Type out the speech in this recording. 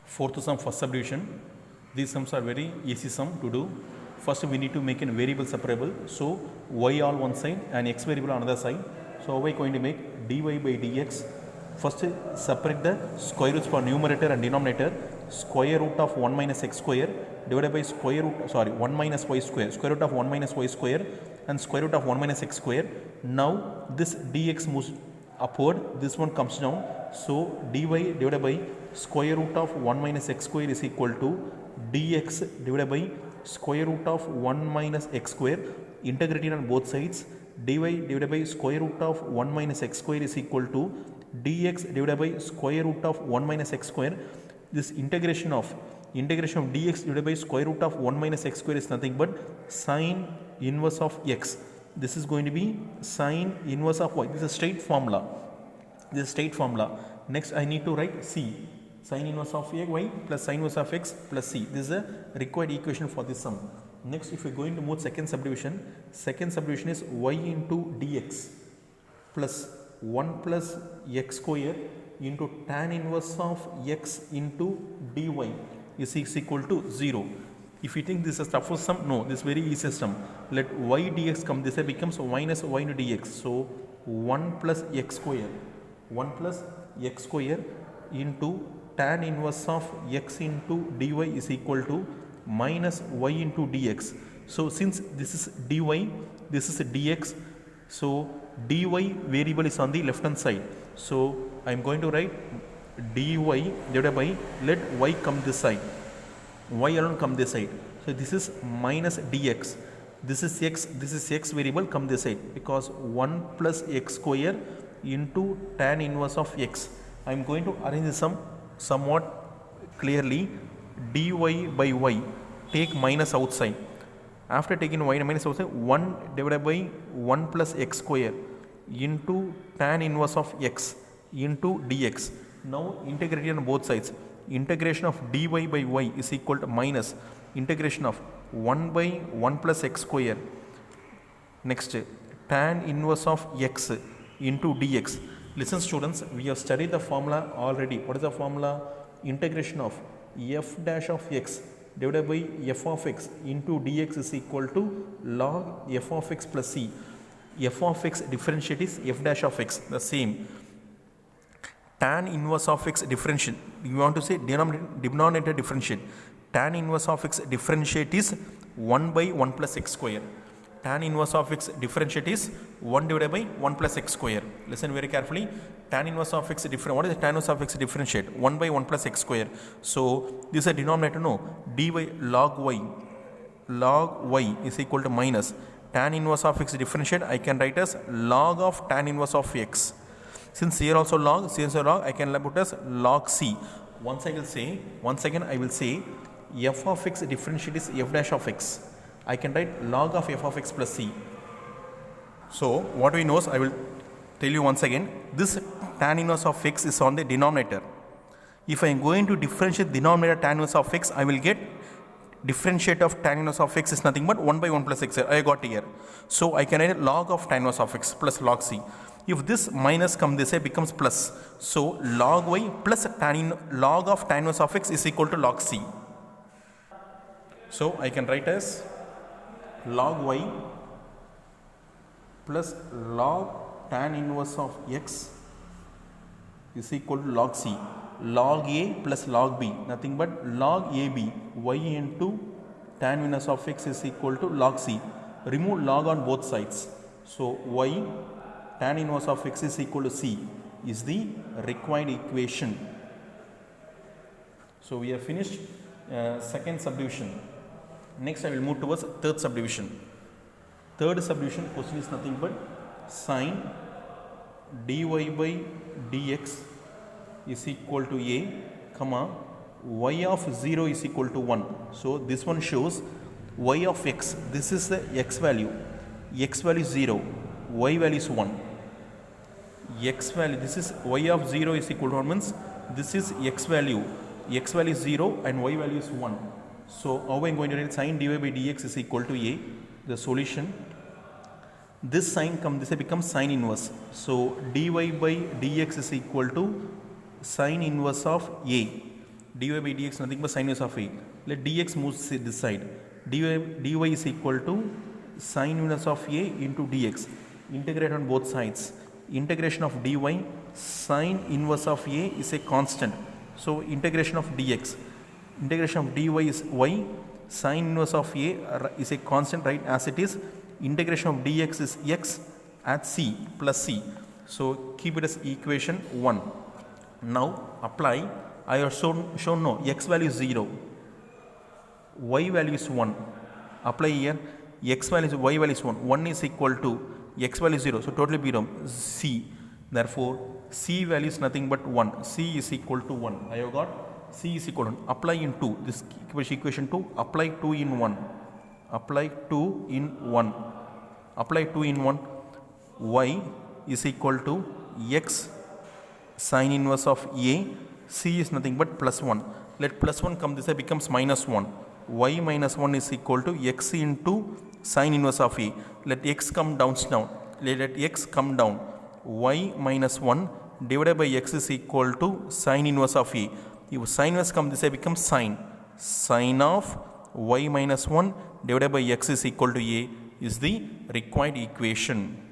Fourth sum, first subdivision. These sums are very easy sum to do. First we need to make a variable separable. So y on one side and x variable on another side. So how are we going to make dy by dx? First separate the square roots for numerator and denominator. Square root of 1 minus x square divided by 1 minus y square. Square root of 1 minus y square and square root of 1 minus x square. Now this dx moves upward, this one comes down. So dy divided by square root of 1 minus x square is equal to dx divided by square root of 1 minus x square. Integrating on both sides, dy divided by square root of 1 minus x square is equal to dx divided by square root of 1 minus x square. This integration of dx divided by square root of 1 minus x square is nothing but sine inverse of x. This is going to be sine inverse of y. This is a straight formula. Next I need to write c. Sine inverse of y plus sine inverse of x plus c. This is a required equation for this sum. Next, if we are going to move second subdivision is y into dx plus 1 plus x square into tan inverse of x into dy is equal to 0. If you think this is a toughest sum, no, this is very easy sum. Let y dx come, this becomes minus y into dx. So 1 plus x square into tan inverse of x into dy is equal to minus y into dx. So since this is dy, this is dx, so dy variable is on the left hand side. So I am going to write dy divided by, let y come this side, y alone come this side. So this is minus dx. This is x variable come this side, because 1 plus x square into tan inverse of x. I am going to arrange this sum somewhat clearly. Dy by y, take minus outside. After taking y minus outside, 1 divided by 1 plus x square into tan inverse of x into dx. Now integrate on both sides. Integration of dy by y is equal to minus integration of 1 by 1 plus x square. Next, tan inverse of x into dx. Listen students, we have studied the formula already. What is the formula? Integration of f dash of x divided by f of x into dx is equal to log f of x plus c. F of x differentiate is f dash of x, the same. Tan inverse of x differentiate, you want to say denominator differentiate. Tan inverse of x differentiate is 1 by 1 plus x square. Tan inverse of x differentiate is 1 divided by 1 plus x square. Listen very carefully. Tan inverse of x differentiate. What is the tan inverse of x differentiate? 1 by 1 plus x square. So this is a denominator, no. dy log y is equal to minus tan inverse of x differentiate. I can write as log of tan inverse of x. Since here also log, I can put as log c. Once again I will say f of x differentiate is f dash of x. I can write log of f of x plus c. So what we know is, I will tell you once again, this tan inverse of x is on the denominator. If I am going to differentiate denominator tan inverse of x, I will get differentiate of tan inverse of x is nothing but 1 by 1 plus x. I got here. So I can write log of tan inverse of x plus log c. If this minus come this way, becomes plus. So log y plus log of tan inverse of x is equal to log c. So I can write as log y plus log tan inverse of x is equal to log c. Log a plus log b, nothing but log ab, y into tan inverse of x is equal to log c. Remove log on both sides. So y tan inverse of x is equal to c is the required equation. So we have finished second subdivision. Next I will move towards third subdivision. Third subdivision question is nothing but sine dy by dx is equal to a, comma y of 0 is equal to 1. So this one shows y of x, this is the x value is 0, y value is 1. X value, this is y of 0 is equal to 1 means this is x value is 0 and y value is 1. So how I am going to write sine dy by dx is equal to a. The solution, this sine this becomes sine inverse. So dy by dx is equal to sine inverse of a. dy by dx nothing but sin inverse of a. Let dx moves this side. dy is equal to sin inverse of a into dx. Integrate on both sides. Integration of dy sin inverse of a is a constant. So integration of dx. Integration of dy is y. Sin inverse of a is a constant, right, as it is. Integration of dx is x at c plus c. So keep it as equation 1. Now apply. I have shown no, x value is 0, y value is 1. Apply here, x value is, y value is 1. 1 is equal to x value is 0. So totally become c. Therefore c value is nothing but 1. C is equal to 1. I have got c is equal to 1. Apply in 2. This equation 2. Apply 2 in 1. Apply 2 in 1. Apply 2 in 1. Y is equal to x sin inverse of a. C is nothing but plus 1. Let plus 1 come this way, becomes minus 1. Y minus 1 is equal to x into sin inverse of a. Let x come down. Let x come down. Y minus 1 divided by x is equal to sin inverse of a. If sin inverse come this way, becomes sin. Sin of y minus 1 divided by x is equal to a is the required equation.